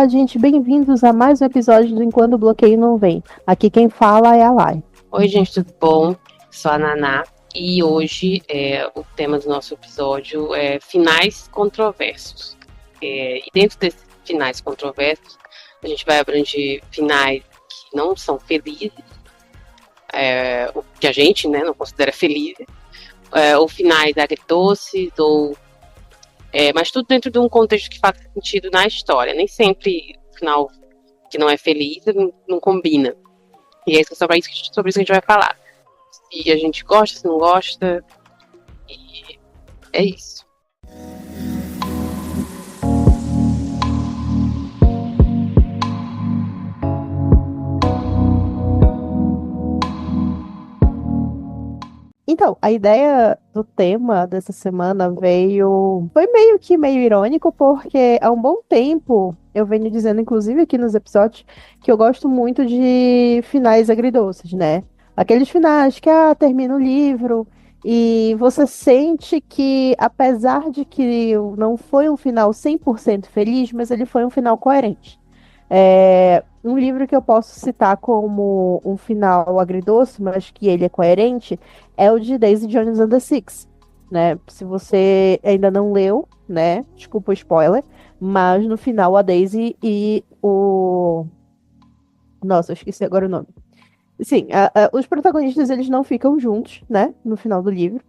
Olá, gente, bem-vindos a mais um episódio do Enquanto o Bloqueio Não Vem. Aqui quem fala é a Lai. Oi, gente, tudo bom? Sou a Naná e hoje o tema do nosso episódio é finais controversos. E dentro desses finais controversos, a gente vai abranger finais que não são felizes, o que a gente não considera felizes, ou finais agridoces, mas tudo dentro de um contexto que faz sentido na história. Nem sempre o final que não é feliz não combina. E é sobre isso que a gente vai falar. Se a gente gosta, se não gosta. E é isso. Então, a ideia do tema dessa semana foi meio irônico, porque há um bom tempo eu venho dizendo, inclusive aqui nos episódios, que eu gosto muito de finais agridoces, né? Aqueles finais que termina o livro e você sente que, apesar de que não foi um final 100% feliz, mas ele foi um final coerente. Um livro que eu posso citar como um final agridoce, mas que ele é coerente, é o de Daisy Jones and the Six, né? Se você ainda não leu, né? Desculpa o spoiler, mas no final a Daisy e o... Nossa, eu esqueci agora o nome. Sim, os protagonistas eles não ficam juntos, né? No final do livro.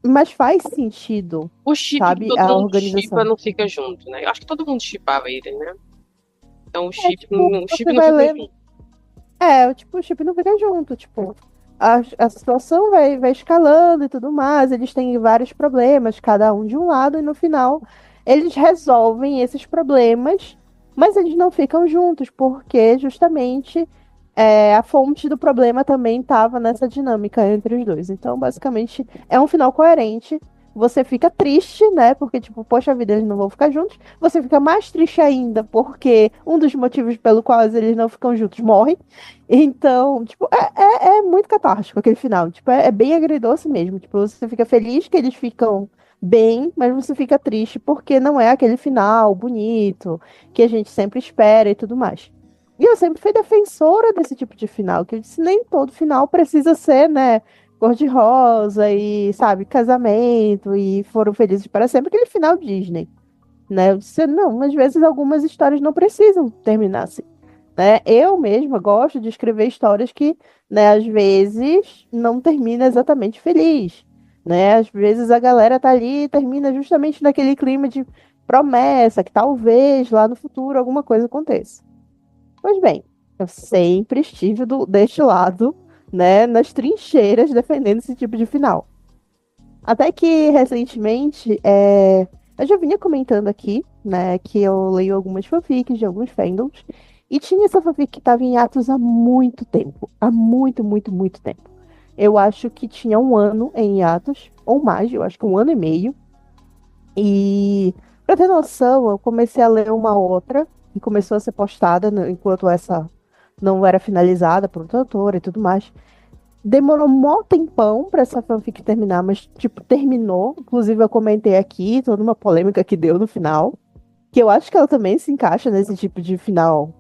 Mas faz sentido, O chip que sabe? todo A mundo organização. chipa não fica junto, né? Eu acho que todo mundo chipava ele, né? Então o chip tipo, não você fica vai ler. junto. O chip não fica junto, tipo, a situação vai escalando e tudo mais, eles têm vários problemas, cada um de um lado, e no final eles resolvem esses problemas, mas eles não ficam juntos, porque justamente a fonte do problema também estava nessa dinâmica entre os dois. Então, basicamente, é um final coerente. Você fica triste, né? Porque, tipo, poxa vida, eles não vão ficar juntos. Você fica mais triste ainda, porque um dos motivos pelo qual eles não ficam juntos morre. Então, tipo, é muito catártico aquele final. Tipo, é bem agridoce mesmo. Tipo, você fica feliz que eles ficam bem, mas você fica triste porque não é aquele final bonito que a gente sempre espera e tudo mais. E eu sempre fui defensora desse tipo de final, que eu disse, nem todo final precisa ser, né, cor-de-rosa e, sabe, casamento e foram felizes para sempre, aquele final Disney, né? Eu disse, não, às vezes algumas histórias não precisam terminar assim, né? Eu mesma gosto de escrever histórias que, né, às vezes não termina exatamente feliz, né? Às vezes a galera tá ali e termina justamente naquele clima de promessa, que talvez lá no futuro alguma coisa aconteça. Pois bem, eu sempre estive deste lado, né, nas trincheiras defendendo esse tipo de final. Até que recentemente, eu já vinha comentando aqui, né, que eu leio algumas fanfics de alguns fandoms, e tinha essa fanfic que estava em atos há muito tempo, há muito, muito, muito tempo. Eu acho que tinha um ano em atos, ou mais, eu acho que um ano e meio. E, pra ter noção, eu comecei a ler uma outra, que começou a ser postada enquanto essa não era finalizada por outra autora e tudo mais. Demorou mó tempão pra essa fanfic terminar, mas, tipo, terminou. Inclusive, eu comentei aqui toda uma polêmica que deu no final, que eu acho que ela também se encaixa nesse tipo de final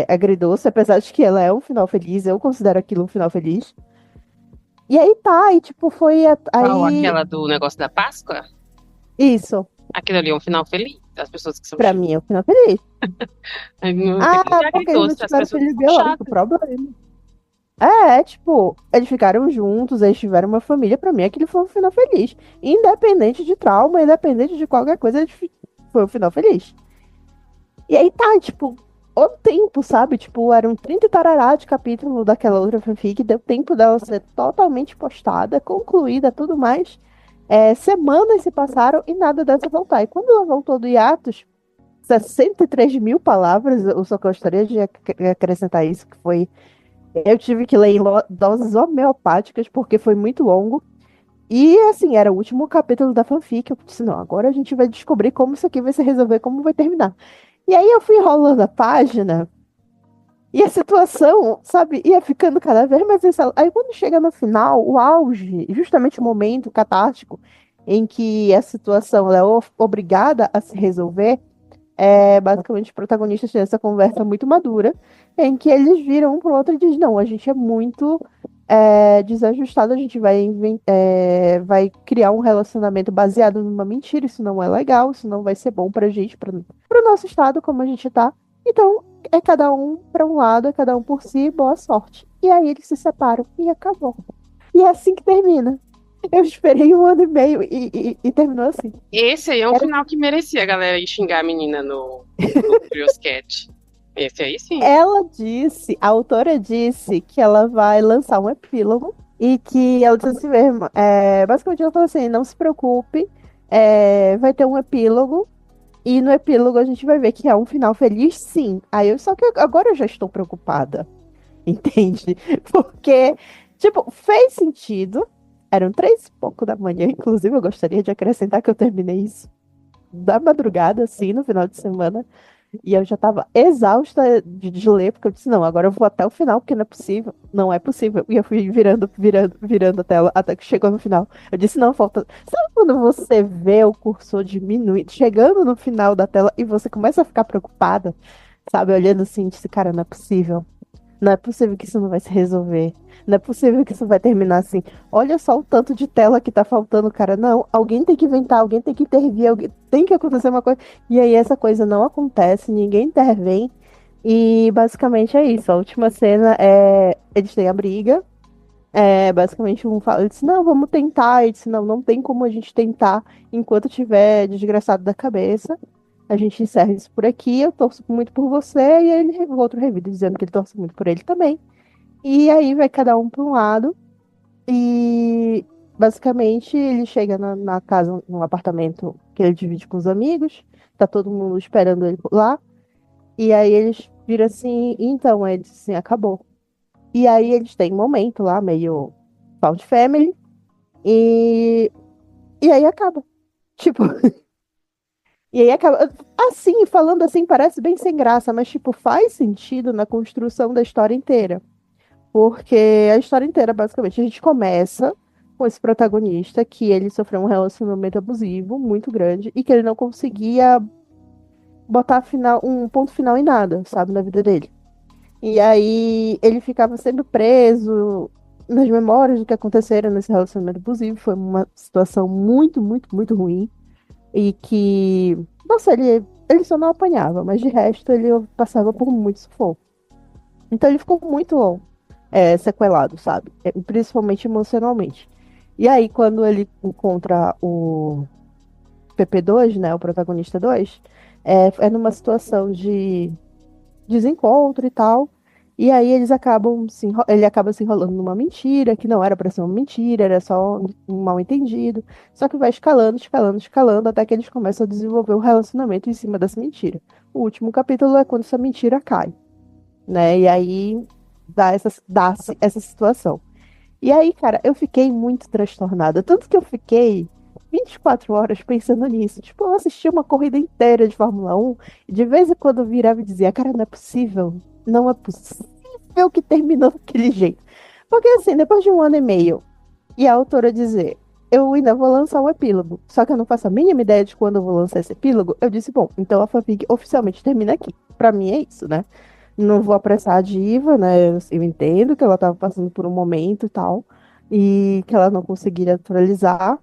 agridoce, apesar de que ela é um final feliz, eu considero aquilo um final feliz. E aí tá, e tipo, Qual? aí. Aquela do negócio da Páscoa? Isso, Aquilo ali é um final feliz. As pessoas que são pra mim é um final feliz. feliz Ah, é porque eles não agridoce, as tiveram pessoas filho são biológico, chatas. problema. Tipo, eles ficaram juntos, eles tiveram uma família, pra mim aquele foi um final feliz. Independente de trauma, independente de qualquer coisa, foi um final feliz. E aí tá, tipo, o tempo, sabe? Tipo, eram 30 e tarará de capítulo daquela outra fanfic, deu tempo dela ser totalmente postada, concluída, tudo mais. Semanas se passaram e nada dessa voltar. E quando ela voltou do hiatus, 63 mil palavras, eu só gostaria de acrescentar isso, que foi. Eu tive que ler em doses homeopáticas, porque foi muito longo. E, assim, era o último capítulo da fanfic. Eu disse, não, agora a gente vai descobrir como isso aqui vai se resolver, como vai terminar. E aí eu fui enrolando a página, e a situação, sabe, ia ficando cada vez mais insana. Aí quando chega no final, o auge, justamente o momento catártico em que a situação ela é obrigada a se resolver, Basicamente, os protagonistas têm essa conversa muito madura, em que eles viram um pro outro e dizem, não, a gente é muito desajustado, a gente vai criar um relacionamento baseado numa mentira, isso não é legal, isso não vai ser bom pra gente, pro nosso estado, como a gente tá. Então, é cada um para um lado, é cada um por si, boa sorte. E aí eles se separam e acabou. E é assim que termina. Eu esperei 1 ano e meio e terminou assim. Esse aí é um Era- final que merecia a galera ir xingar a menina no Curious Cat. Esse aí sim. A autora disse que ela vai lançar um epílogo e que ela disse assim mesmo, basicamente ela falou assim, não se preocupe, vai ter um epílogo e no epílogo a gente vai ver que é um final feliz, sim. Só que agora eu já estou preocupada, entende? Porque, tipo, fez sentido. Eram 3 e pouco da manhã, inclusive eu gostaria de acrescentar que eu terminei isso da madrugada, assim, no final de semana. E eu já tava exausta de ler, porque eu disse, não, agora eu vou até o final, porque não é possível. Não é possível. E eu fui virando a tela até que chegou no final. Eu disse, não, falta. Sabe quando você vê o cursor diminuindo, chegando no final da tela e você começa a ficar preocupada, sabe? Olhando assim, disse, cara, não é possível. Não é possível que isso não vai se resolver. Não é possível que isso vai terminar assim. Olha só o tanto de tela que tá faltando, cara. Não, alguém tem que inventar, alguém tem que intervir, tem que acontecer uma coisa. E aí essa coisa não acontece, ninguém intervém. E basicamente é isso. A última cena é. Eles têm a briga. Basicamente um fala, ele disse, não, vamos tentar. Ele disse, não, não tem como a gente tentar enquanto tiver desgraçado da cabeça. A gente encerra isso por aqui, eu torço muito por você, e aí o outro revida dizendo que ele torce muito por ele também. E aí vai cada um para um lado, e basicamente ele chega na casa, num apartamento que ele divide com os amigos, tá todo mundo esperando ele lá, e aí eles viram assim, então, aí ele disse assim, acabou. E aí eles têm um momento lá, meio Found Family, e, e aí acaba. Tipo, e aí acaba. Assim, falando assim, parece bem sem graça, mas, tipo, faz sentido na construção da história inteira. Porque a história inteira, basicamente, a gente começa com esse protagonista que ele sofreu um relacionamento abusivo muito grande e que ele não conseguia botar um ponto final em nada, sabe, na vida dele. E aí ele ficava sempre preso nas memórias do que aconteceram nesse relacionamento abusivo. Foi uma situação muito, muito, muito ruim. E que, nossa, ele só não apanhava, mas de resto ele passava por muito sufoco. Então ele ficou muito sequelado, sabe? Principalmente emocionalmente. E aí, quando ele encontra o PP2, né, o protagonista 2, é numa situação de desencontro e tal. E aí ele acaba se enrolando numa mentira, que não era pra ser uma mentira, era só um mal-entendido. Só que vai escalando, escalando, escalando, até que eles começam a desenvolver o relacionamento em cima dessa mentira. O último capítulo é quando essa mentira cai, né? E aí dá-se essa situação. E aí, cara, eu fiquei muito transtornada. Tanto que eu fiquei 24 horas pensando nisso. Tipo, eu assisti uma corrida inteira de Fórmula 1 e de vez em quando eu virava e dizia, cara, não é possível. Não é possível que terminou daquele jeito. Porque assim, depois de 1 ano e meio, e a autora dizer, eu ainda vou lançar um epílogo. Só que eu não faço a mínima ideia de quando eu vou lançar esse epílogo. Eu disse, bom, então a fanfic oficialmente termina aqui. Pra mim é isso, né? Não vou apressar a diva, né? Eu entendo que ela estava passando por um momento e tal, e que ela não conseguiria atualizar,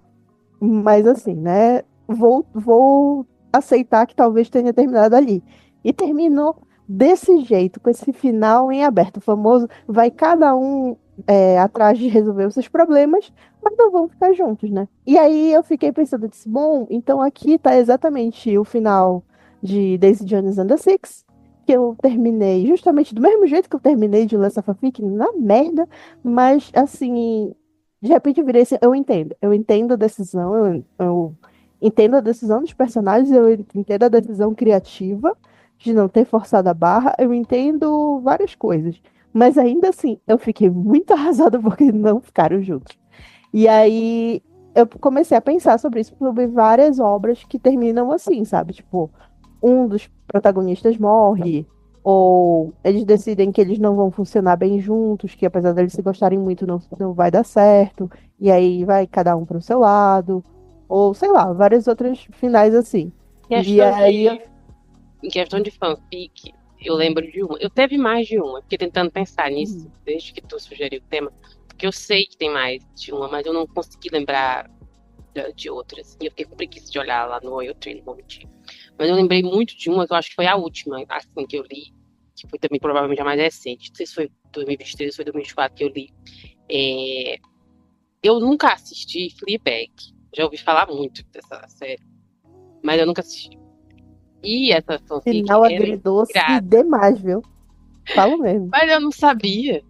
mas assim, né? Vou aceitar que talvez tenha terminado ali. E terminou desse jeito, com esse final em aberto, o famoso, vai cada um atrás de resolver os seus problemas, mas não vão ficar juntos, né? E aí eu fiquei pensando, eu disse, bom, então aqui tá exatamente o final de Daisy Jones and the Six, que eu terminei justamente do mesmo jeito que eu terminei de Last of Us, na merda, mas assim, de repente eu virei assim, eu entendo a decisão, eu entendo a decisão dos personagens, eu entendo a decisão criativa de não ter forçado a barra, eu entendo várias coisas, mas ainda assim, eu fiquei muito arrasada porque não ficaram juntos. E aí eu comecei a pensar sobre isso, sobre várias obras que terminam assim, sabe? Tipo, um dos protagonistas morre, ou eles decidem que eles não vão funcionar bem juntos, que apesar deles se gostarem muito, não vai dar certo, e aí vai cada um para o seu lado, ou sei lá, várias outras finais assim. E E acho aí, Em questão de fanfic, eu lembro de uma. Eu teve mais de uma. Fiquei tentando pensar nisso Uhum. desde que tu sugeriu o tema. Porque eu sei que tem mais de uma, mas eu não consegui lembrar de outras. E eu fiquei com preguiça de olhar lá no Oyotree, não vou mentir. Mas eu lembrei muito de uma que eu acho que foi a última, assim, que eu li. Que foi também provavelmente a mais recente. Não sei se foi 2023 ou foi 2024 que eu li. É, eu nunca assisti Fleabag. Já ouvi falar muito dessa série. Mas eu nunca assisti. E essa fanfic Final era agridoce inspirada. demais, viu? Falo mesmo. Mas eu não sabia.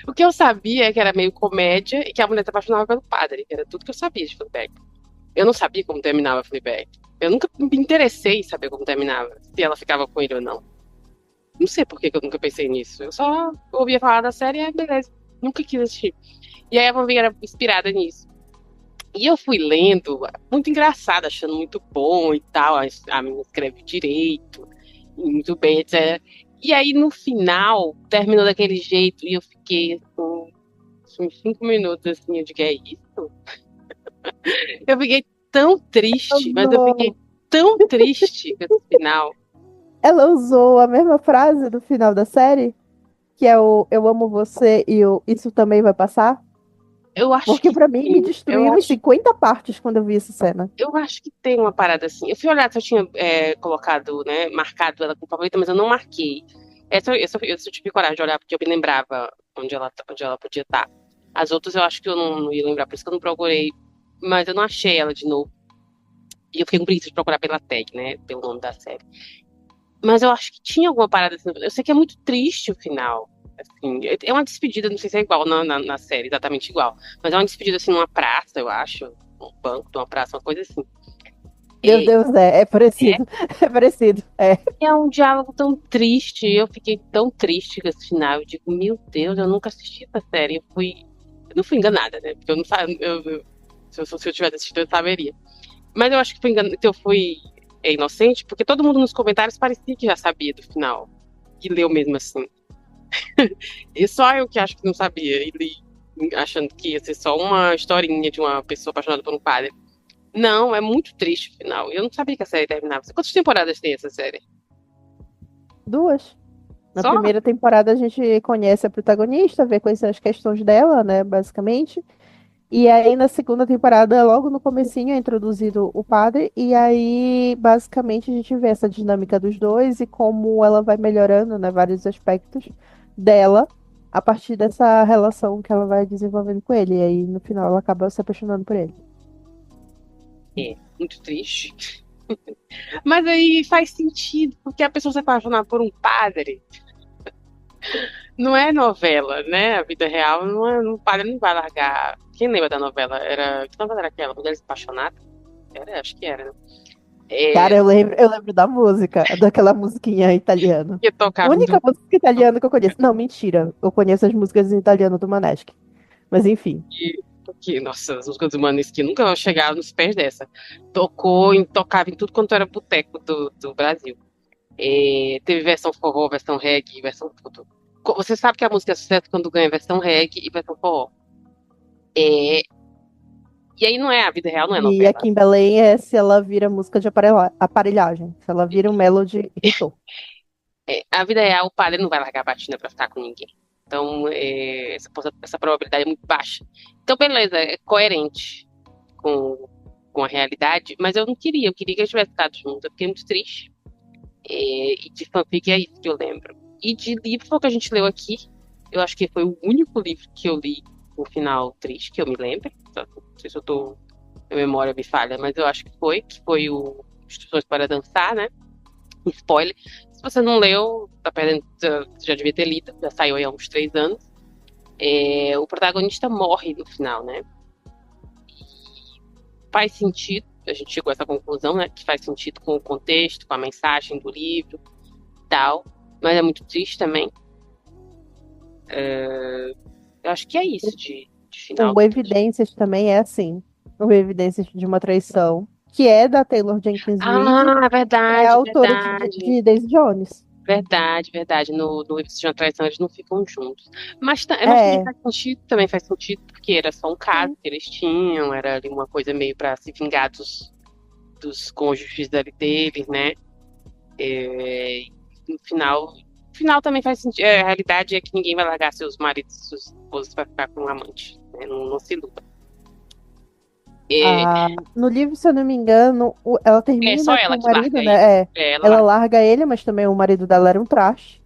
O que eu sabia é que era meio comédia e que a mulher se apaixonava pelo padre. Era tudo que eu sabia de Fleabag. Eu não sabia como terminava Fleabag. Eu nunca me interessei em saber como terminava. Se ela ficava com ele ou não. Não sei por que que eu nunca pensei nisso. Eu só ouvia falar da série e beleza. Nunca quis assistir. E aí a fanfic era inspirada nisso. E eu fui lendo, muito engraçado, achando muito bom e tal. A menina escreve direito, e muito bem, etc. E aí no final, terminou daquele jeito e eu fiquei com uns 5 minutos assim, eu digo, é isso? Eu fiquei tão triste, mas eu fiquei Usou- tão triste com esse final. Ela usou a mesma frase do final da série, que é o Eu amo você e o Isso também vai passar. Eu acho Porque que pra mim me sim, destruiu em 50 partes quando eu vi essa cena. eu acho que tem uma parada assim. Eu fui olhar se eu tinha colocado, né, marcado ela como favorita, mas eu não marquei. Essa eu tive coragem de olhar porque eu me lembrava onde ela podia estar. As outras eu acho que eu não ia lembrar, por isso que eu não procurei. Mas eu não achei ela de novo. E eu fiquei com preguiça de procurar pela tag, né, pelo nome da série. Mas eu acho que tinha alguma parada assim. Eu sei que é muito triste o final. Assim, é uma despedida, não sei se é igual na série, exatamente igual. Mas é uma despedida assim numa praça, eu acho. Um banco de uma praça, uma coisa assim. Meu É, Deus, é parecido. É parecido. É. é um diálogo tão triste. Eu fiquei tão triste com esse final. Eu digo, meu Deus, eu nunca assisti essa série. Eu não fui enganada, né? Porque eu não sabia. Se eu tivesse assistido, eu saberia. Mas eu acho que eu fui inocente, porque todo mundo nos comentários parecia que já sabia do final. E leu mesmo assim. E só eu que acho que não sabia. E li achando que ia ser só uma historinha de uma pessoa apaixonada por um padre. Não, é muito triste o final. Eu não sabia que a série terminava. Quantas temporadas tem essa série? Duas. Na Só? primeira temporada a gente conhece a protagonista, vê quais são as questões dela, né, basicamente. E aí na segunda temporada, logo no comecinho, é introduzido o padre, e aí basicamente a gente vê essa dinâmica dos dois e como ela vai melhorando, né, vários aspectos dela a partir dessa relação que ela vai desenvolvendo com ele. E aí no final ela acaba se apaixonando por ele. É, muito triste. Mas aí faz sentido, porque a pessoa se apaixonar por um padre não é novela, né? A vida real não é. Um padre não vai largar. Quem lembra da novela? Que novela era aquela? Mulheres Apaixonadas? Era, acho que era, né? Cara, É, eu lembro da música, daquela musiquinha italiana. que tocava em Única música italiana que eu conheço. Não, mentira. Eu conheço as músicas em italiano do Maneskin. Mas enfim. porque, nossa, as músicas do Maneskin nunca chegaram nos pés dessa. Tocava em tudo quanto era boteco do Brasil. É, teve versão forró, versão reggae, versão tudo. Você sabe que a música é sucesso quando ganha versão reggae e versão forró. É, e aí não é a vida real, não é E novela. aqui em Belém é se ela vira música de aparelhagem. Se ela vira um melody, hitou. A vida real, o padre não vai largar a batina pra ficar com ninguém. Então, essa probabilidade é muito baixa. Então, beleza, é coerente com, com a realidade, mas eu não queria, eu queria que eles tivessem ficado juntos, eu fiquei muito triste. E de fanfic é isso que eu lembro. E de livro foi o que a gente leu aqui. Eu acho que foi o único livro que eu li com final triste, que eu me lembro. Não sei se eu tô. Minha memória me falha, mas eu acho que foi o Instruções para Dançar, né? Spoiler. Se você não leu, tá perdendo, já devia ter lido, já saiu aí há uns 3 anos. O protagonista morre no final, né? Faz sentido, a gente chegou a essa conclusão, né? Que faz sentido com o contexto, com a mensagem do livro e tal. Mas é muito triste também. Eu acho que é isso de final. O Evidências também é assim. O Evidências de uma Traição, que é da Taylor Jenkins Reid, Ah, é a verdade, autora verdade. de Daisy Jones. Verdade, verdade. No Livro de uma Traição eles não ficam juntos. Mas É. também faz sentido, porque era só um caso Sim. que eles tinham, era ali uma coisa meio pra se vingar dos cônjuges ali deles, né? É, no final também faz sentido. A realidade é que ninguém vai largar seus maridos e suas esposas para ficar com um amante. Né? Não, não se iluda. É, No livro, se eu não me engano, ela é só termina com ela o que marido, larga ele. né? É, ela Ela larga. larga ele, mas também o marido dela era um traste.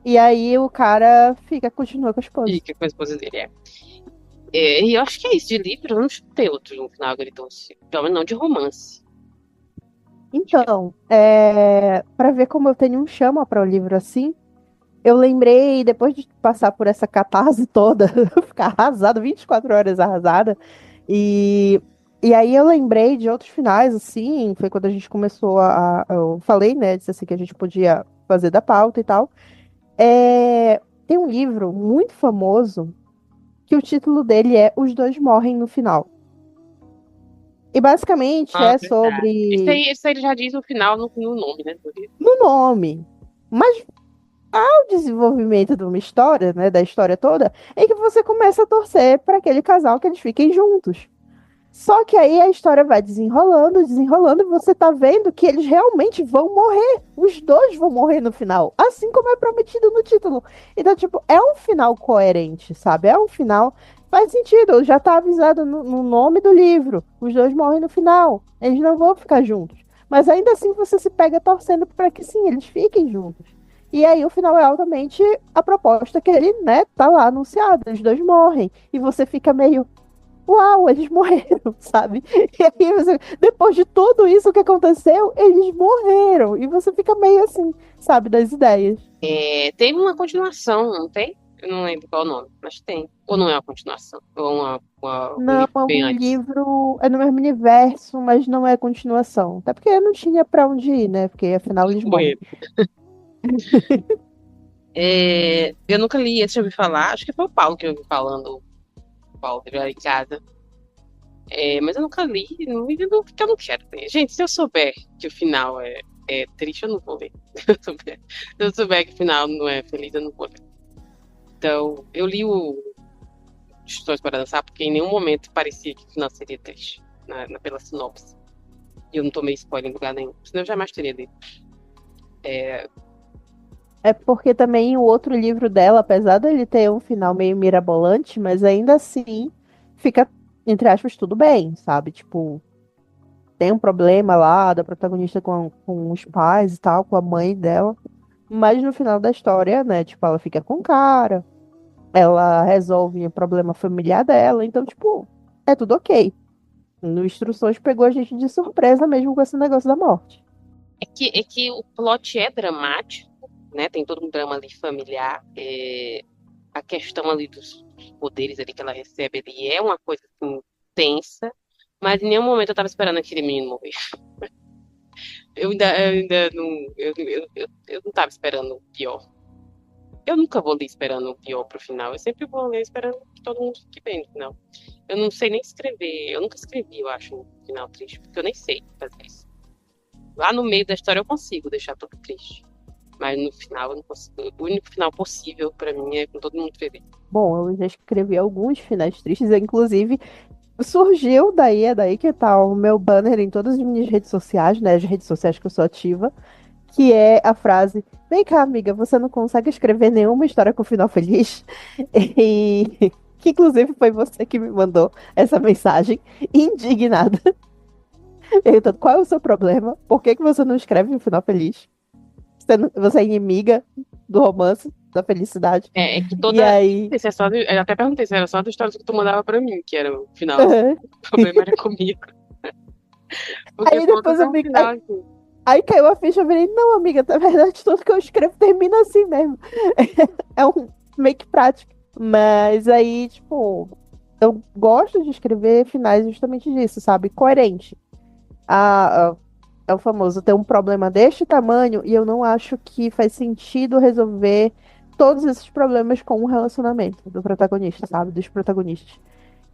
E aí o cara continua com a esposa. Fica com a esposa dele. E eu acho que é isso de livro. Eu não chutei outro no final agridoce. Pelo menos não de romance. Então, para ver como eu tenho um chama para o livro assim, eu lembrei, depois de passar por essa catarse toda, ficar arrasada, 24 horas arrasada, e, e aí eu lembrei de outros finais, assim, foi quando a gente começou eu falei, né, disse assim que a gente podia fazer da pauta e tal. Tem um livro muito famoso que o título dele é Os Dois Morrem no Final. E basicamente Ah, é verdade. Esse sobre aí, esse aí ele já diz no final, no nome, né? Do livro. no nome. Mas o desenvolvimento de uma história, né, da história toda, é que você começa a torcer para aquele casal que eles fiquem juntos. Só que aí a história vai desenrolando, desenrolando, e você tá vendo que eles realmente vão morrer. Os dois vão morrer no final, assim como é prometido no título. Então, tipo, é um final coerente, sabe? É um final. Faz sentido, já tá avisado no nome do livro. Os dois morrem no final. Eles não vão ficar juntos. Mas ainda assim você se pega torcendo para que sim, eles fiquem juntos. E aí o final é altamente a proposta que ele, né, tá lá anunciado. Os dois morrem. E você fica meio, uau, eles morreram, sabe? E aí você, depois de tudo isso que aconteceu, eles morreram. E você fica meio assim, sabe, das ideias. Teve uma continuação, não tem? Eu não lembro qual é o nome, mas tem. Ou não é uma continuação? Ou um Não, livro é bem um antes. livro, é no mesmo universo, mas não é continuação. Até porque não tinha pra onde ir, né? Porque afinal eles morrem. Morreram. Eu nunca li esse, já ouvi falar. Acho que foi o Paulo que eu ouvi falando. O Paulo teve lá em casa. Mas eu nunca li, porque eu não quero ler. Gente, se eu souber que o final é triste, eu não vou ler. Se eu souber que o final não é feliz, eu não vou ler. Então, eu li o Instruções para Dançar porque em nenhum momento parecia que o final seria triste, pela sinopse. E eu não tomei spoiler em lugar nenhum, senão eu jamais teria lido. É, É porque também o outro livro dela, apesar dele ter um final meio mirabolante, mas ainda assim fica, entre aspas, tudo bem, sabe? Tipo, tem um problema lá da protagonista com os pais e tal, com a mãe dela. Mas no final da história, né, tipo, ela fica com o cara, ela resolve o problema familiar dela, então, tipo, é tudo ok. No Instruções pegou a gente de surpresa mesmo com esse negócio da morte. é que o plot é dramático, né? Tem todo um drama ali familiar. A questão ali dos poderes ali que ela recebe ali é uma coisa assim, tensa, mas em nenhum momento eu tava esperando aquele menino morrer. Eu ainda não. Eu não tava esperando o pior. Eu nunca vou ler esperando o pior pro final. Eu sempre vou ler esperando que todo mundo fique bem no final. Eu não sei nem escrever. Eu nunca escrevi, eu acho, um final triste, porque eu nem sei fazer isso. Lá no meio da história eu consigo deixar tudo triste. Mas no final eu não consigo. O único final possível pra mim é com todo mundo feliz. Bom, eu já escrevi alguns finais tristes, inclusive surgiu daí, é daí que tá o meu banner em todas as minhas redes sociais, né, as redes sociais que eu sou ativa, que é a frase: vem cá, amiga, você não consegue escrever nenhuma história com final feliz? E que inclusive foi você que me mandou essa mensagem, indignada, perguntando qual é o seu problema, por que que você não escreve um final feliz? Você é inimiga do romance, da felicidade. É que E toda. aí. Esse é só eu até perguntei se era só das histórias que tu mandava pra mim, que era o final assim. O problema era comigo. Porque Aí depois todas é eu um me. final assim. Aí caiu a ficha, eu falei, não, amiga, na verdade, tudo que eu escrevo termina assim mesmo. É um meio que prático. Mas aí, tipo, eu gosto de escrever finais justamente disso, sabe? Coerente. É o famoso, ter um problema deste tamanho e eu não acho que faz sentido resolver todos esses problemas com um relacionamento do protagonista, sabe? Dos protagonistas.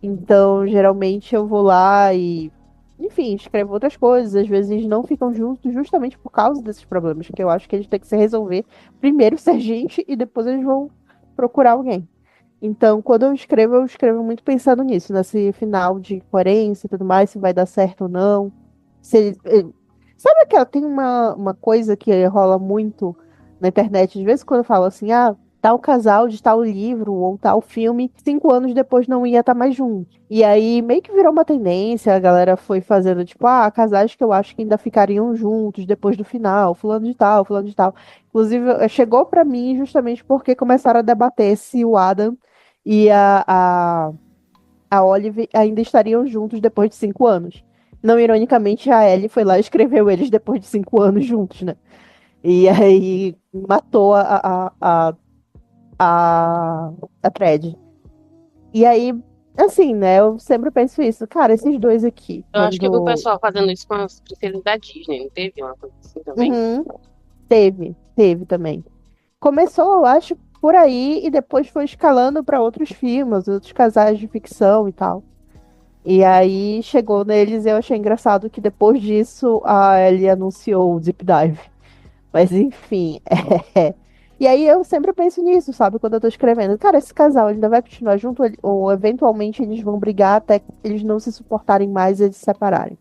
Então, geralmente eu vou lá e, enfim, escrevo outras coisas. Às vezes eles não ficam juntos justamente por causa desses problemas, que eu acho que eles têm que se resolver primeiro ser gente e depois eles vão procurar alguém. Então, quando eu escrevo muito pensando nisso, nesse final de coerência e tudo mais, se vai dar certo ou não. Se, Sabe que tem uma coisa que rola muito na internet, às vezes quando eu falo assim, ah, tal casal de tal livro ou tal filme, 5 anos depois não ia estar mais junto. E aí meio que virou uma tendência, a galera foi fazendo, tipo, ah, casais que eu acho que ainda ficariam juntos depois do final, fulano de tal, fulano de tal. Inclusive, chegou pra mim justamente porque começaram a debater se o Adam e a Olive ainda estariam juntos depois de 5 anos. Não ironicamente, a Ellie foi lá e escreveu eles depois de 5 anos juntos, né? E aí matou a, a thread. E aí, assim, né? Eu sempre penso isso. Cara, esses dois aqui, Eu acho que eu vi o quando. pessoal fazendo isso com as princesas da Disney, não teve uma coisa assim também? Uhum, teve também. Começou, eu acho, por aí e depois foi escalando para outros filmes, outros casais de ficção e tal. E aí chegou neles e eu achei engraçado que depois disso a Ellie anunciou o Deep Dive. Mas enfim, é. E aí eu sempre penso nisso, sabe? Quando eu tô escrevendo. Cara, esse casal ainda vai continuar junto ou eventualmente eles vão brigar até eles não se suportarem mais e eles se separarem.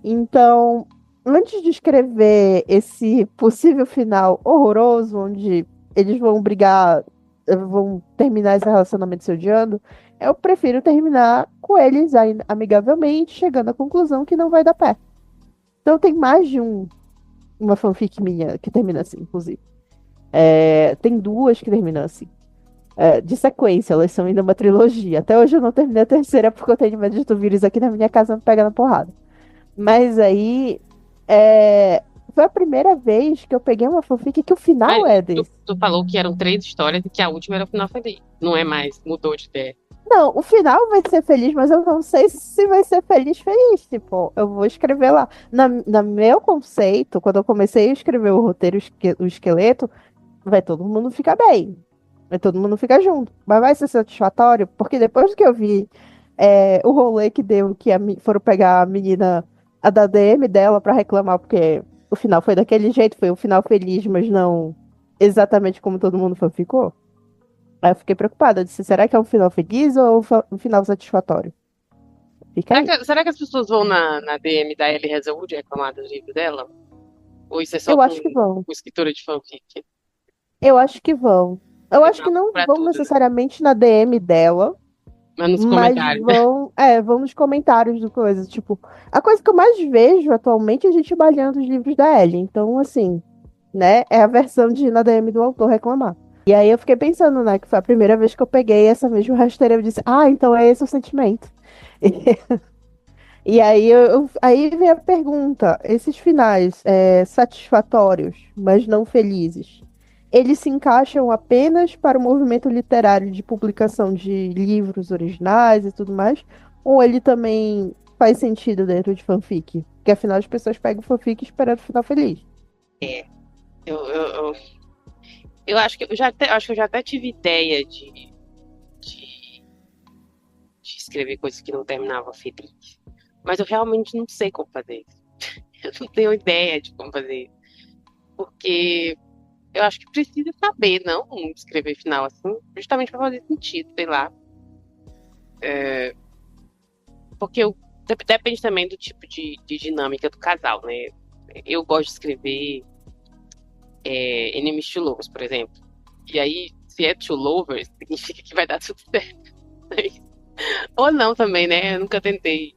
Então, antes de escrever esse possível final horroroso, onde eles vão brigar, vão terminar esse relacionamento se odiando, eu prefiro terminar com eles amigavelmente, chegando à conclusão que não vai dar pé. Então, tem mais de uma fanfic minha que termina assim, inclusive. Tem duas que terminam assim. De sequência, elas são ainda uma trilogia. Até hoje eu não terminei a terceira porque eu tenho medo de tu vírus aqui na minha casa me pegar na porrada. Mas aí é, foi a primeira vez que eu peguei uma fanfic que o Mas final é tu, desse. tu falou que eram 3 histórias e que a última era o final feliz. Não é mais, mudou de ideia. Não, o final vai ser feliz, mas eu não sei se vai ser feliz, feliz. Tipo, eu vou escrever lá. Na meu conceito, quando eu comecei a escrever o roteiro, o esqueleto, vai todo mundo ficar bem. Vai todo mundo ficar junto. Mas vai ser satisfatório, porque depois que eu vi o rolê que deu, que foram pegar a menina, a da DM dela pra reclamar, porque o final foi daquele jeito, foi um final feliz, mas não exatamente como todo mundo ficou. Aí eu fiquei preocupada, eu disse, será que é um final feliz ou um final satisfatório? Fica aí. Será que as pessoas vão na DM da Ellie Hazelwood reclamar do livro dela? Ou isso é só Eu acho que com vão. escritora de fanfic? Eu acho que vão. Eu Tem acho que pra, não pra vão tudo, né? necessariamente na DM dela, Mas nos mas comentários. vão nos comentários do coisa. Tipo, a coisa que eu mais vejo atualmente é a gente balhando os livros da Ellie. Então, assim, né, é a versão de ir na DM do autor reclamar. E aí eu fiquei pensando, né, que foi a primeira vez que eu peguei essa mesma rasteira. Eu disse, ah, então é esse o sentimento. E aí, aí vem a pergunta: esses finais satisfatórios, mas não felizes, eles se encaixam apenas para o movimento literário de publicação de livros originais e tudo mais? Ou ele também faz sentido dentro de fanfic? Porque afinal as pessoas pegam fanfic esperando o final feliz. É, eu, eu, eu, eu acho que acho que eu já até tive ideia de, de escrever coisas que não terminavam feliz. Mas eu realmente não sei como fazer isso. Eu não tenho ideia de como fazer isso. Porque eu acho que precisa saber, não escrever final assim, justamente para fazer sentido, sei lá. Porque depende também do tipo de dinâmica do casal, né? Eu gosto de escrever enemies to lovers, por exemplo. E aí, se é to lovers, significa que vai dar tudo certo. Ou não também, né? Eu nunca tentei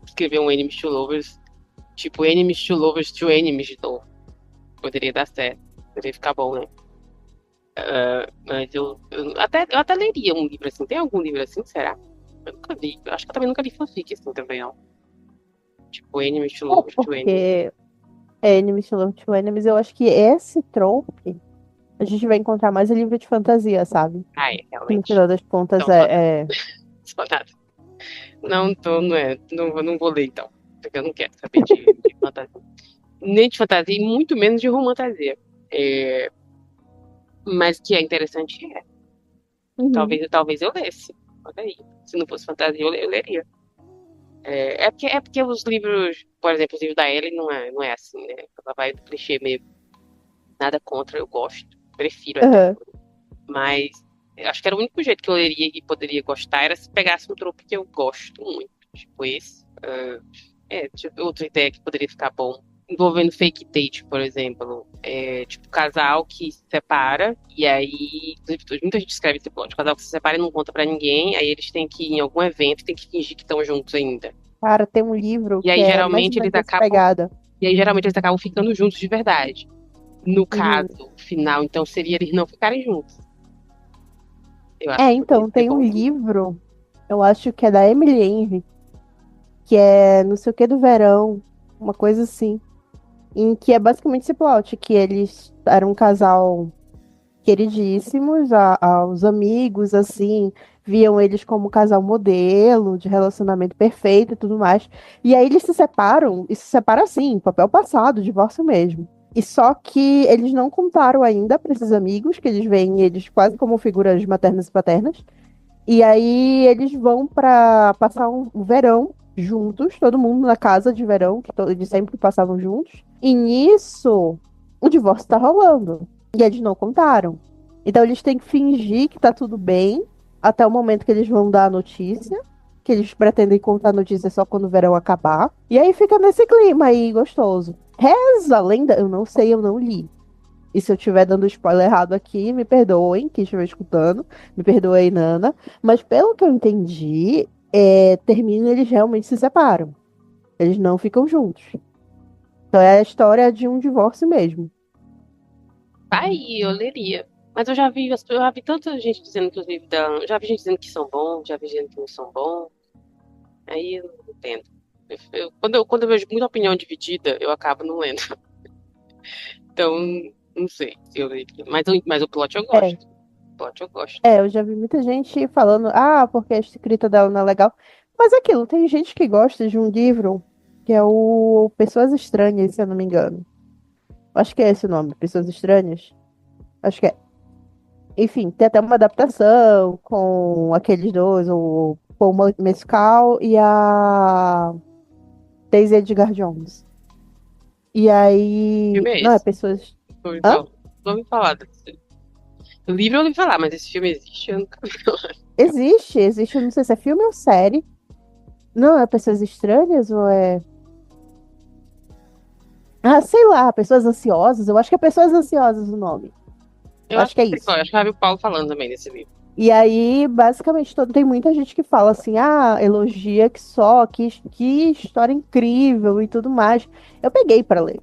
escrever um enemies to lovers, tipo enemies to lovers to enemies de novo. Poderia dar certo, poderia ficar bom, né? Mas eu até leria um livro assim. Tem algum livro assim, será? Eu nunca vi. Eu acho que eu também nunca li fanfic assim também, ó. Tipo, enemies to É lovers to enemies. porque Enemies to Love to Enemies, eu acho que esse trope a gente vai encontrar mais em livro de fantasia, sabe? Ah, é, Que no realmente. final das contas Então, só nada. é. Só nada. Não vou ler então. Porque eu não quero saber de fantasia. Nem de fantasia, e muito menos de romantasia. É, mas que é interessante é. Uhum. Talvez eu lesse. Olha aí. Se não fosse fantasia, eu leria. É porque os livros, por exemplo, os livros da Ellie não é assim, né? Ela vai do clichê mesmo. Nada contra, eu gosto. Prefiro até. Aham. Mas eu acho que era o único jeito que eu leria e poderia gostar era se pegasse um tropo que eu gosto muito. Tipo esse. Tipo, outra ideia que poderia ficar bom. envolvendo fake date, por exemplo. Tipo, casal que se separa, e aí, inclusive, muita gente escreve esse plot, casal que se separa e não conta pra ninguém, aí eles têm que ir em algum evento e tem que fingir que estão juntos ainda. Cara, tem um livro E que aí, é mais ou geralmente, menos eles dessa acabam, pegada. e aí, geralmente, eles acabam ficando juntos de verdade. No Uhum. caso final, então, seria eles não ficarem juntos. Eu acho É, que poderia então, ser tem um bom. livro, eu acho que é da Emily Henry, que é não sei o que do verão, uma coisa assim, em que é basicamente esse plot, que eles eram um casal queridíssimos, aos amigos, assim, viam eles como um casal modelo, de relacionamento perfeito e tudo mais. E aí eles se separam, e se separam assim, papel passado, divórcio mesmo. E só que eles não contaram ainda para esses amigos, que eles veem eles quase como figuras maternas e paternas. E aí eles vão para passar um verão juntos, todo mundo na casa de verão, que eles sempre passavam juntos. E nisso, o divórcio tá rolando. E eles não contaram. Então eles têm que fingir que tá tudo bem até o momento que eles vão dar a notícia. Que eles pretendem contar a notícia só quando o verão acabar. E aí fica nesse clima aí gostoso. Reza a lenda, eu não sei, eu não li. E se eu estiver dando spoiler errado aqui, me perdoem, quem estiver escutando, me perdoe, Nana. Mas pelo que eu entendi, termina e eles realmente se separam. Eles não ficam juntos. Então é a história de um divórcio mesmo. Tá aí, eu leria. Mas eu já vi tanta gente dizendo que os livros da. Já vi gente dizendo que são bons, já vi gente que não são bons. Aí eu não entendo. Quando eu vejo muita opinião dividida, eu acabo não lendo. Então, não sei se eu leria. Mas o plot eu É, gosto. O plot eu gosto. eu já vi muita gente falando, porque a escrita dela não é legal. Mas é aquilo, tem gente que gosta de um livro que é o Pessoas Estranhas, se eu não me engano. Acho que é esse o nome, Pessoas Estranhas. Acho que é. Enfim, tem até uma adaptação com aqueles dois, o Paul Mescal e a Daisy Edgar Jones. E Que aí. filme é Não, é esse? pessoas. Não ouvi Hã? falar. Não ouvi falar desse. O livro eu ouvi falar, mas esse filme existe? Eu nunca vi falar. Existe, eu não sei se é filme ou série. Não, é Pessoas Estranhas ou é. Ah, sei lá, Pessoas Ansiosas. Eu acho que é Pessoas Ansiosas o nome. Eu Eu acho acho que que é sei qual isso. é. Acho que eu já vi o Paulo falando também desse livro. E aí, basicamente, tem muita gente que fala assim, elogia que só, que história incrível e tudo mais. Eu peguei pra ler.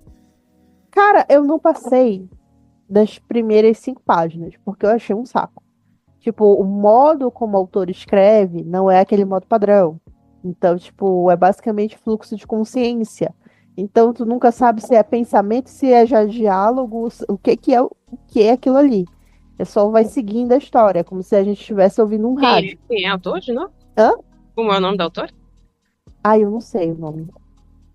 Cara, eu não passei das primeiras 5 páginas, porque eu achei um saco. Tipo, o modo como o autor escreve não é aquele modo padrão. Então, tipo, é basicamente fluxo de consciência. Então, tu nunca sabe se é pensamento, se é já diálogo, o que é aquilo ali. É só vai seguindo a história, como se a gente estivesse ouvindo um rádio. Quem é autor de novo? Hã? Como é o nome do autor? Eu não sei o nome.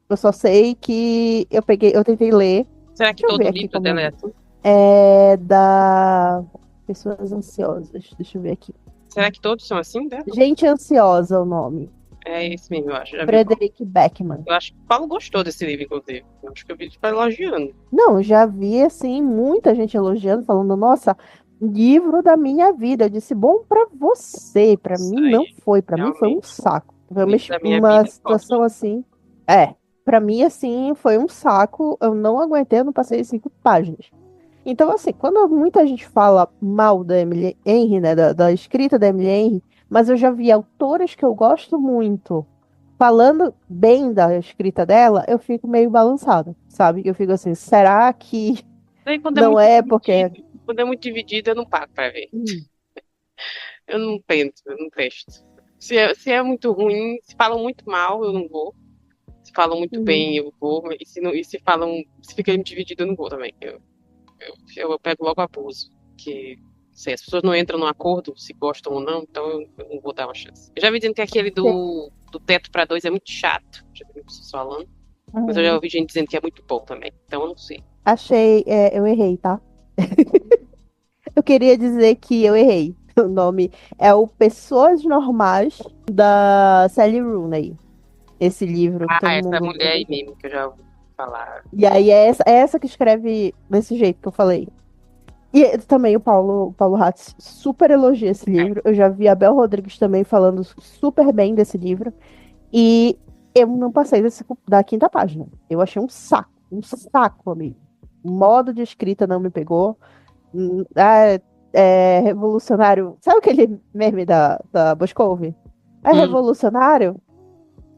Eu só sei que eu tentei ler. Será que Deixa eu ver todo aqui livro como é o dela é nome. assim? É da Pessoas Ansiosas. Deixa eu ver aqui. Será que todos são assim dela? Gente Ansiosa é o nome. É esse mesmo, eu acho. Já vi o Paulo. Frederic Beckman. Eu acho que o Paulo gostou desse livro, inclusive. Eu acho que eu vi ele elogiando. Não, já vi assim muita gente elogiando, falando, nossa, livro da minha vida. Eu disse, bom pra você, pra Isso mim não aí, foi, pra mim foi um realmente. saco. Foi uma, Livro da minha uma vida, forte. situação assim, pra mim assim foi um saco. Eu não aguentei, eu não passei 5 páginas. Então assim, quando muita gente fala mal da Emily Henry, né, da escrita da Emily Henry, mas eu já vi autoras que eu gosto muito falando bem da escrita dela, eu fico meio balançada, sabe? Eu fico assim, será que Daí quando é não muito é porque. dividido, quando é muito dividido, eu não pago pra ver. Hum, Eu não tento, eu não testo. Se é muito ruim, se falam muito mal, eu não vou. Se falam muito uhum, bem, eu vou. E se, não, e se falam, se fica dividido, eu não vou também. Eu pego logo abuso. Que, sei, as pessoas não entram num acordo se gostam ou não, então eu não vou dar uma chance. Eu já vi dizendo que aquele sim, do teto pra dois é muito chato. Já vi pessoas falando. Mas eu já uhum. ouvi gente dizendo que é muito bom também. Então eu não sei. Achei, eu errei, tá? Eu queria dizer que eu errei. O nome é o Pessoas Normais da Sally Rooney. Esse livro que todo Ah, essa mundo mulher aí lê. mesmo que eu já ouvi falar. E aí é essa que escreve desse jeito que eu falei. E também o Paulo Hatz super elogia esse É, livro. Eu já vi a Bel Rodrigues também falando super bem desse livro. E eu não passei da 5ª página. Eu achei um saco. Um saco, amigo. O modo de escrita não me pegou. É revolucionário. Sabe aquele meme da Boscov? É Hum, revolucionário?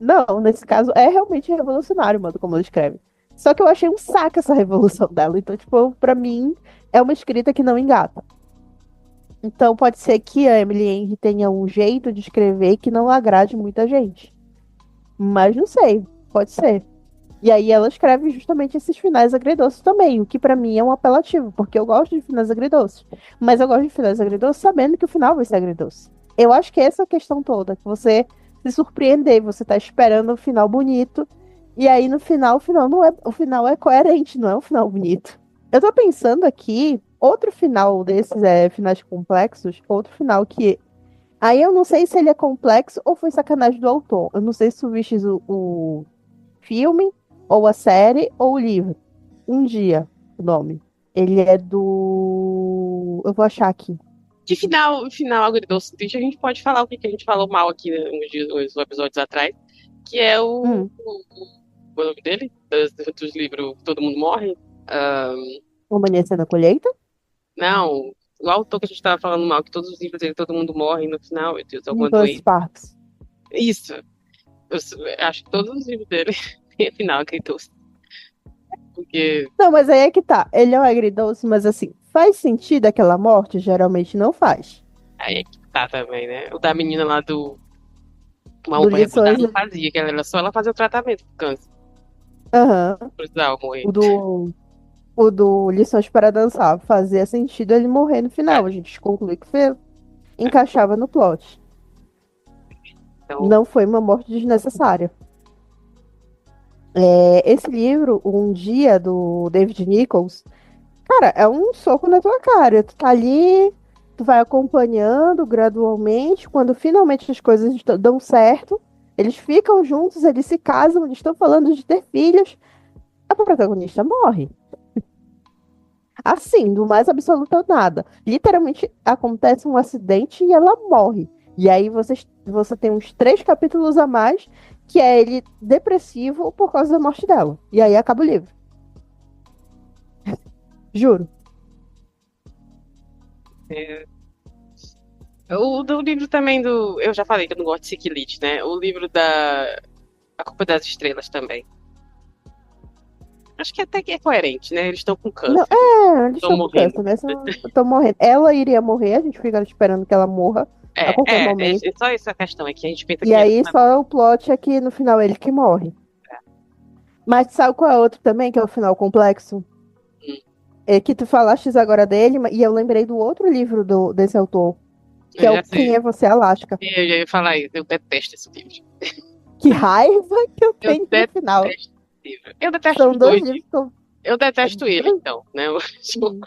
Não, nesse caso é realmente revolucionário o modo como ela escreve. Só que eu achei um saco essa revolução dela. Então, tipo, pra mim, é uma escrita que não engata. Então, pode ser que a Emily Henry tenha um jeito de escrever que não agrade muita gente. Mas não sei, pode ser. E aí ela escreve justamente esses finais agridoces também, o que pra mim é um apelativo, porque eu gosto de finais agridoces. Mas eu gosto de finais agridoces sabendo que o final vai ser agridoce. Eu acho que essa é a questão toda, que você se surpreender, você tá esperando um final bonito, e aí no final, o final é coerente, não é um final bonito. Eu tô pensando aqui, outro final desses finais complexos, outro final que aí eu não sei se ele é complexo ou foi sacanagem do autor. Eu não sei se tu vistes o filme, ou a série, ou o livro. Um dia, o nome. Ele é do. Eu vou achar aqui. que final agridoce triste, a gente pode falar o que a gente falou mal aqui, né, uns episódios atrás, que é Hum, o nome dele? Dos livros Todo Mundo Morre? Ah, Amanhecer na Colheita. não, o autor que a gente tava falando mal, que todos os livros dele, todo mundo morre no final, meu Deus, alguma Nicholas doença. Sparks. Isso, acho que todos os livros dele têm final agridoce, porque Não, mas aí é que tá. Ele é um agridoce, mas assim, faz sentido aquela morte? Geralmente não faz. aí é que tá também, né? O da menina lá do Uma Do UPA Lições. rebutada não fazia, que ela fazia o tratamento do câncer, Aham. precisava morrer. O do. O do Lições para Dançar. Fazia sentido ele morrer no É, final. A gente conclui que encaixava no plot. então, Não foi uma morte desnecessária. Esse livro, Um Dia, do David Nichols, cara, é um soco na tua cara. Tu tá ali, tu vai acompanhando gradualmente, quando finalmente as coisas dão certo, eles ficam juntos, eles se casam, eles estão falando de ter filhos, a protagonista morre. Assim, do mais absoluto nada. Literalmente acontece um acidente e ela morre. E aí você tem uns 3 capítulos a mais, que é ele depressivo por causa da morte dela. E aí acaba o livro. Juro. é, o do livro também do. Eu já falei que eu não gosto de Sequilite, né? O livro da A Culpa das Estrelas também. Acho que até que é coerente, né? Eles estão com Não, câncer, eles estão estão com morrendo. câncer, né? Estão morrendo. Ela iria morrer, a gente fica esperando que ela morra a qualquer É momento. só essa questão aqui. A gente pensa E que ela. aí só o plot é que no final ele que morre. Mas sabe qual é outro também, que é o final complexo? É que tu falaste agora dele, e eu lembrei do outro livro desse autor, que Eu é o já Quem sei. é Você, Alaska. Eu já ia falar isso. Eu detesto esse livro. Que raiva que eu Eu tenho no final. detesto esse livro. Eu detesto São os dois dois. livros que eu. Eu detesto ele, dois- então, né? Uhum.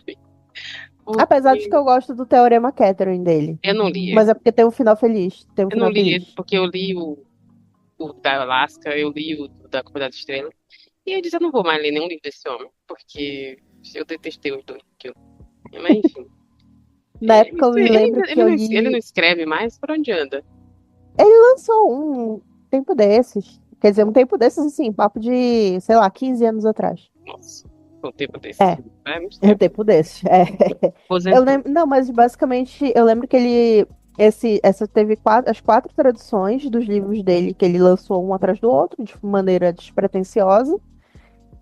Apesar de que Porque eu gosto do Teorema Catherine dele. eu não li Mas ele. é porque tem um final feliz. Tem um Eu não final li ele feliz. porque eu li o da Alaska, eu li o da Comunidade Estrela. E eu disse, eu não vou mais ler nenhum livro desse homem, porque eu detestei os dois. Mas enfim. Na época eu lembro que eu Ele não li. escreve mais? Por onde anda? Ele lançou um tempo desses. Quer dizer, um tempo desses, assim, papo de, sei lá, 15 anos atrás. Nossa, o tempo desse. É, É muito é um tempo. tempo desses. É. Eu Aposentou. lembro. Não, mas basicamente eu lembro que ele. Essa teve as 4 traduções dos livros dele, que ele lançou um atrás do outro, de maneira despretensiosa.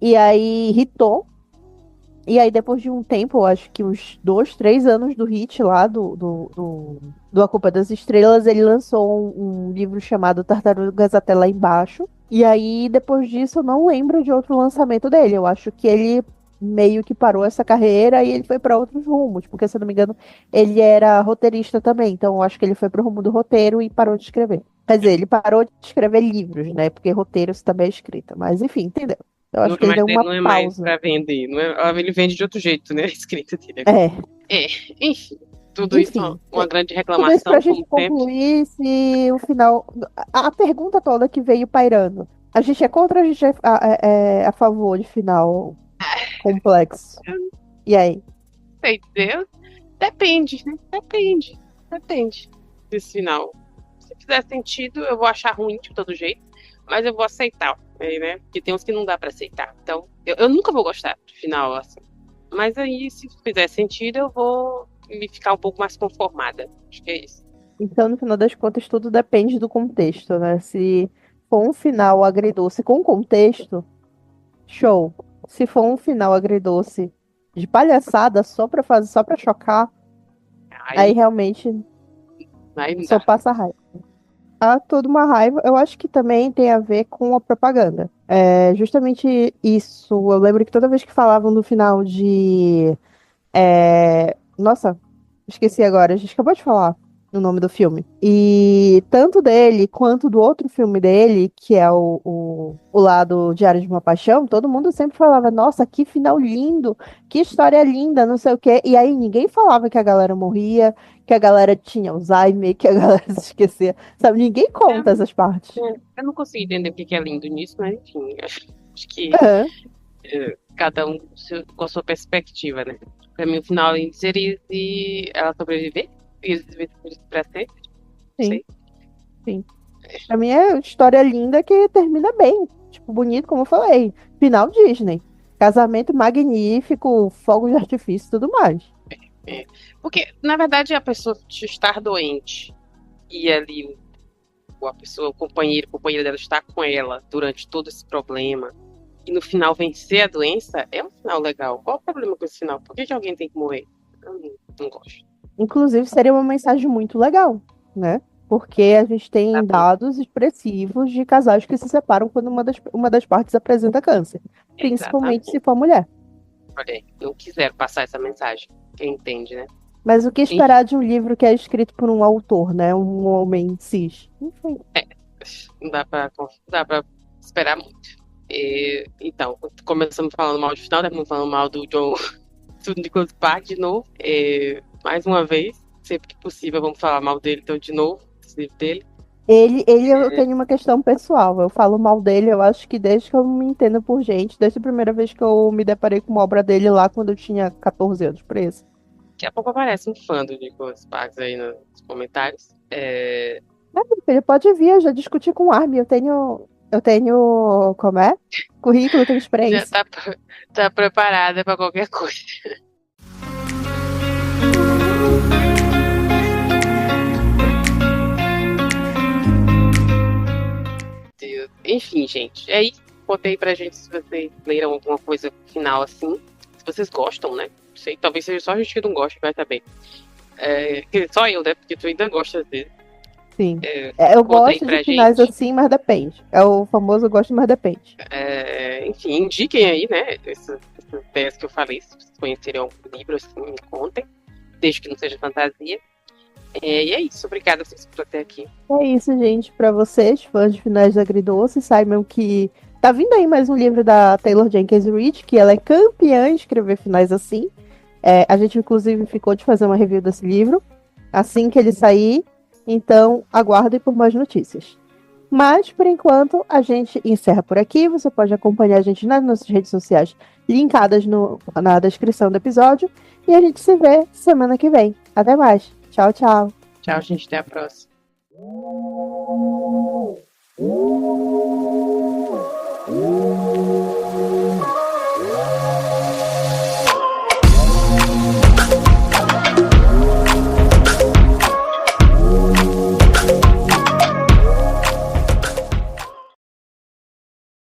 E aí hitou. E aí, depois de um tempo, eu acho que uns 2, 3 anos do hit lá do A Culpa das Estrelas, ele lançou um livro chamado Tartarugas Até Lá Embaixo. E aí, depois disso, eu não lembro de outro lançamento dele. Eu acho que ele meio que parou essa carreira e ele foi para outros rumos, porque, se eu não me engano, ele era roteirista também. Então, eu acho que ele foi pro rumo do roteiro e parou de escrever. Quer dizer, ele parou de escrever livros, né? Porque roteiros também é escrita. Mas, enfim, entendeu? Eu Não acho é que ele mais, deu uma não é mais pausa. pra vender. Não é, ele vende de outro jeito, né? A escrita dele agora. É. É, enfim. Tudo isso é Enfim, uma grande tudo isso para a reclamação, gente como sempre. concluir se o final. A pergunta toda que veio pairando. A gente é contra ou a gente é a favor de final complexo? Eu não E aí? sei dizer. Depende, né? Depende. Depende desse final. Se fizer sentido, eu vou achar ruim de todo jeito. mas eu vou aceitar, né? Porque tem uns que não dá pra aceitar. Então, eu nunca vou gostar do final, assim. Mas aí, se fizer sentido, eu vou me ficar um pouco mais conformada. Acho que é isso. Então, no final das contas, tudo depende do contexto, né? Se for um final agridoce com contexto, show. Se for um final agridoce de palhaçada só pra fazer, só pra chocar, aí Aí, realmente aí não só dá. passa raiva. Há toda uma raiva. Eu acho que também tem a ver com a propaganda. É justamente isso. Eu lembro que toda vez que falavam no final de. Nossa, esqueci agora. A gente acabou de falar o nome do filme. E tanto dele quanto do outro filme dele, que é o lado Diário de uma Paixão, todo mundo sempre falava: Nossa, que final lindo, que história linda, não sei o quê. E aí ninguém falava que a galera morria, que a galera tinha Alzheimer, que a galera se esquecia. Sabe, ninguém conta essas partes. Eu não consigo entender o que que é lindo nisso, mas enfim, acho que Aham, cada um com a sua perspectiva, né? Pra mim, o final seria se ela sobreviver, e eles viver pra sempre, não sim, sei. sim. Pra mim é história linda que termina bem. Tipo, bonito, como eu falei. Final Disney. Casamento magnífico, fogos de artifício e tudo mais. É. Porque, na verdade, a pessoa estar doente e ali a pessoa, o companheiro dela estar com ela durante todo esse problema e no final vencer a doença é um final legal. Qual o problema com esse final? Por que que alguém tem que morrer? Eu não gosto. Inclusive, seria uma mensagem muito legal, né? Porque a gente tem Sabe? dados expressivos de casais que se separam quando uma das partes apresenta câncer. Principalmente se Exatamente. for mulher. Olha aí, não quiseram passar essa mensagem. Quem entende, né? Mas o que Enfim, esperar de um livro que é escrito por um autor, né? Um homem cis? Enfim. não dá pra esperar muito. Então, começamos falando mal de final, terminamos falando mal do John do Nicholas Sparks de novo. Mais uma vez, sempre que possível, vamos falar mal dele então de novo, desse livro dele. Ele eu tenho uma questão pessoal. Eu falo mal dele, eu acho que desde que eu me entendo por gente, desde a primeira vez que eu me deparei com uma obra dele lá quando eu tinha 14 anos, por isso. Daqui a pouco aparece um fã do Nicholas Sparks aí nos comentários. Mas, meu filho, pode vir, eu já discuti com o Armin, como é? Currículo, tenho Já experiência. tá preparada para qualquer coisa. Enfim, gente, é isso. Contei pra gente se vocês leram alguma coisa final assim. Se vocês gostam, né? Não sei, talvez seja só a gente que não gosta, vai saber. Quer dizer, só eu, né? Porque tu ainda gosta às vezes. Sim. É, Eu conta aí gosto de pra finais gente. assim, mas depende. É o famoso eu gosto, mas depende. Enfim, indiquem aí, né? Essas ideias que eu falei. Se vocês conhecerem algum livro, assim, me contem. Desde que não seja fantasia. E é isso. Obrigada por até aqui. É isso, gente. Pra vocês, fãs de finais agridoces, saibam que tá vindo aí mais um livro da Taylor Jenkins Reid, que ela é campeã em escrever finais assim. A gente, inclusive, ficou de fazer uma review desse livro assim que ele sair. Então, aguardem por mais notícias. Mas, por enquanto, a gente encerra por aqui. Você pode acompanhar a gente nas nossas redes sociais, linkadas na descrição do episódio. E a gente se vê semana que vem. Até mais. Tchau, tchau. Tchau, gente. Até a próxima.